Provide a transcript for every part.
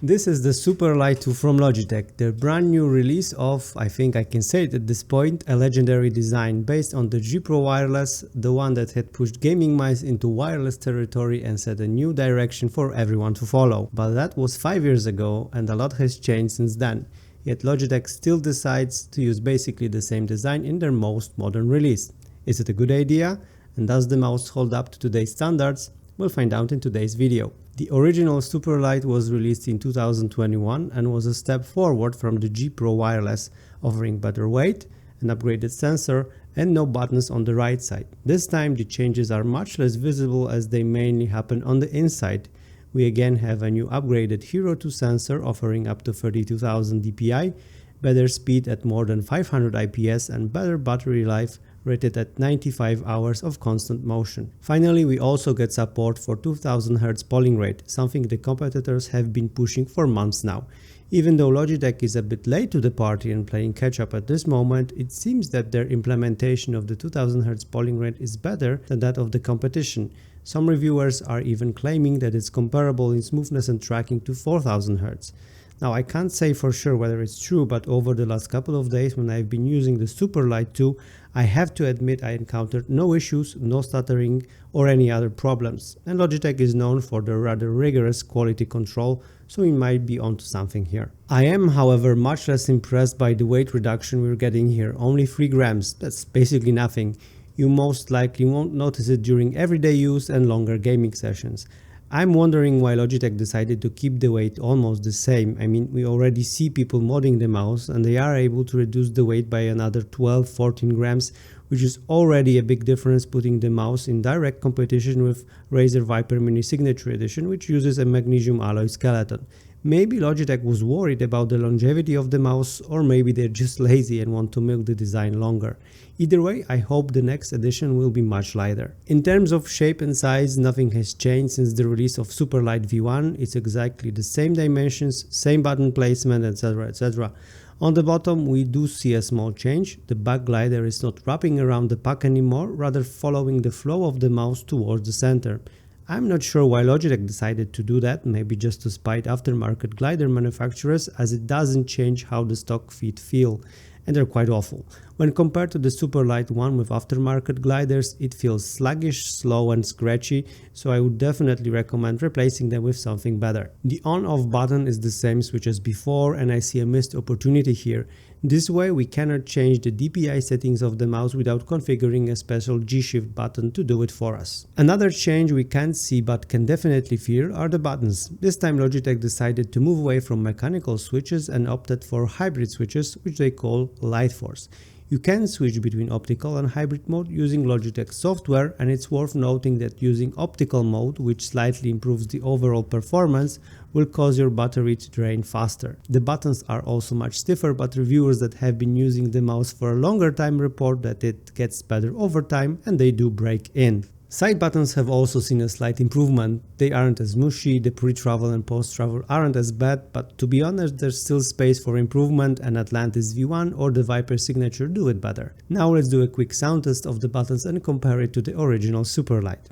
This is the Superlight 2 from Logitech, their brand new release of, I think I can say it at this point, a legendary design based on the G Pro Wireless, the one that had pushed gaming mice into wireless territory and set a new direction for everyone to follow. But that was 5 years ago and a lot has changed since then. Yet Logitech still decides to use basically the same design in their most modern release. Is it a good idea? And does the mouse hold up to today's standards? We'll find out in today's video. The original Superlight was released in 2021 and was a step forward from the G Pro Wireless, offering better weight, an upgraded sensor, and no buttons on the right side. This time the changes are much less visible as they mainly happen on the inside. We again have a new upgraded Hero 2 sensor offering up to 32,000 dpi, better speed at more than 500 IPS and better battery life rated at 95 hours of constant motion. Finally, we also get support for 2000 Hz polling rate, something the competitors have been pushing for months now. Even though Logitech is a bit late to the party and playing catch up at this moment, it seems that their implementation of the 2000 Hz polling rate is better than that of the competition. Some reviewers are even claiming that it's comparable in smoothness and tracking to 4000 Hz. Now I can't say for sure whether it's true, but over the last couple of days when I've been using the Superlight 2, I have to admit I encountered no issues, no stuttering or any other problems. And Logitech is known for their rather rigorous quality control, so we might be onto something here. I am, however, much less impressed by the weight reduction we're getting here, only 3 grams, that's basically nothing. You most likely won't notice it during everyday use and longer gaming sessions. I'm wondering why Logitech decided to keep the weight almost the same. I mean, we already see people modding the mouse and they are able to reduce the weight by another 12-14 grams, which is already a big difference, putting the mouse in direct competition with Razer Viper Mini Signature Edition, which uses a magnesium alloy skeleton. Maybe Logitech was worried about the longevity of the mouse, or maybe they're just lazy and want to milk the design longer. Either way, I hope the next edition will be much lighter. In terms of shape and size, nothing has changed since the release of Superlight V1. It's exactly the same dimensions, same button placement, etc, etc. On the bottom we do see a small change. The back glider is not wrapping around the pack anymore, rather following the flow of the mouse towards the center. I'm not sure why Logitech decided to do that, maybe just to spite aftermarket glider manufacturers, as it doesn't change how the stock feet feel, and they're quite awful. When compared to the Superlight one with aftermarket gliders, it feels sluggish, slow and scratchy, so I would definitely recommend replacing them with something better. The on-off button is the same switch as before, and I see a missed opportunity here. This way we cannot change the DPI settings of the mouse without configuring a special G-Shift button to do it for us. Another change we can't see but can definitely feel are the buttons. This time Logitech decided to move away from mechanical switches and opted for hybrid switches, which they call Lightforce. You can switch between optical and hybrid mode using Logitech software, and it's worth noting that using optical mode, which slightly improves the overall performance, will cause your battery to drain faster. The buttons are also much stiffer, but reviewers that have been using the mouse for a longer time report that it gets better over time, and they do break in. Side buttons have also seen a slight improvement. They aren't as mushy, the pre-travel and post-travel aren't as bad, but to be honest there's still space for improvement, and Atlantis V1 or the Viper Signature do it better. Now let's do a quick sound test of the buttons and compare it to the original Superlight.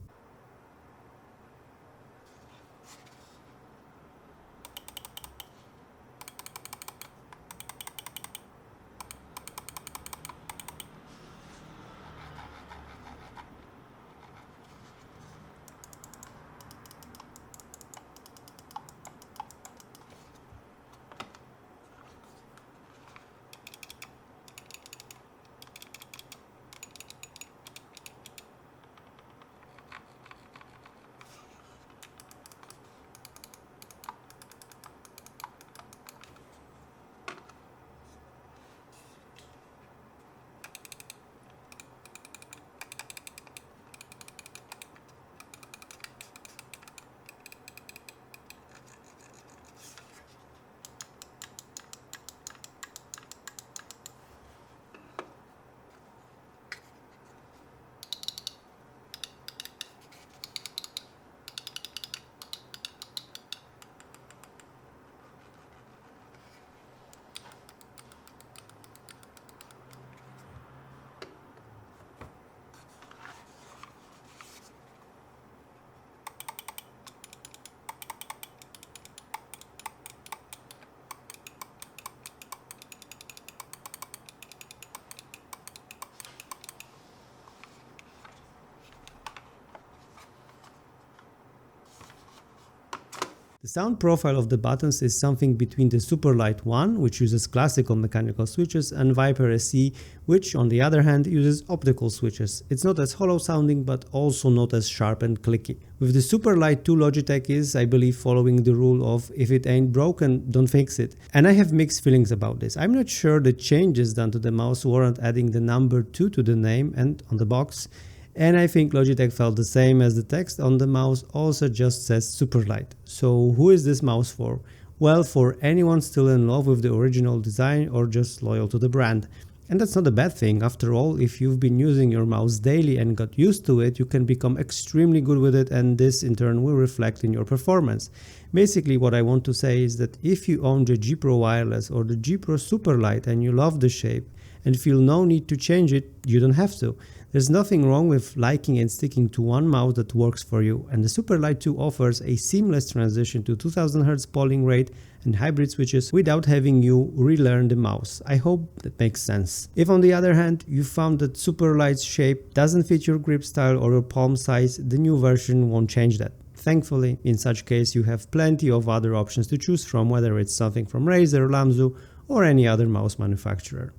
sound profile of the buttons is something between the Superlight 1, which uses classical mechanical switches, and Viper SE, which on the other hand uses optical switches. It's not as hollow sounding, but also not as sharp and clicky. With the Superlight 2, Logitech is, I believe, following the rule of if it ain't broken, don't fix it. And I have mixed feelings about this. I'm not sure the changes done to the mouse warrant adding the number 2 to the name and on the box. And I think Logitech felt the same, as the text on the mouse also just says Superlight. So who is this mouse for? Well, for anyone still in love with the original design or just loyal to the brand. And that's not a bad thing. After all, if you've been using your mouse daily and got used to it, you can become extremely good with it, and this in turn will reflect in your performance. Basically, what I want to say is that if you own the G Pro Wireless or the G Pro Superlight and you love the shape and feel no need to change it, you don't have to. There's nothing wrong with liking and sticking to one mouse that works for you, and the Superlight 2 offers a seamless transition to 2000 Hz polling rate and hybrid switches without having you relearn the mouse. I hope that makes sense. If on the other hand you found that Superlight's shape doesn't fit your grip style or your palm size, the new version won't change that. Thankfully, in such case you have plenty of other options to choose from, whether it's something from Razer, Lamzu or any other mouse manufacturer.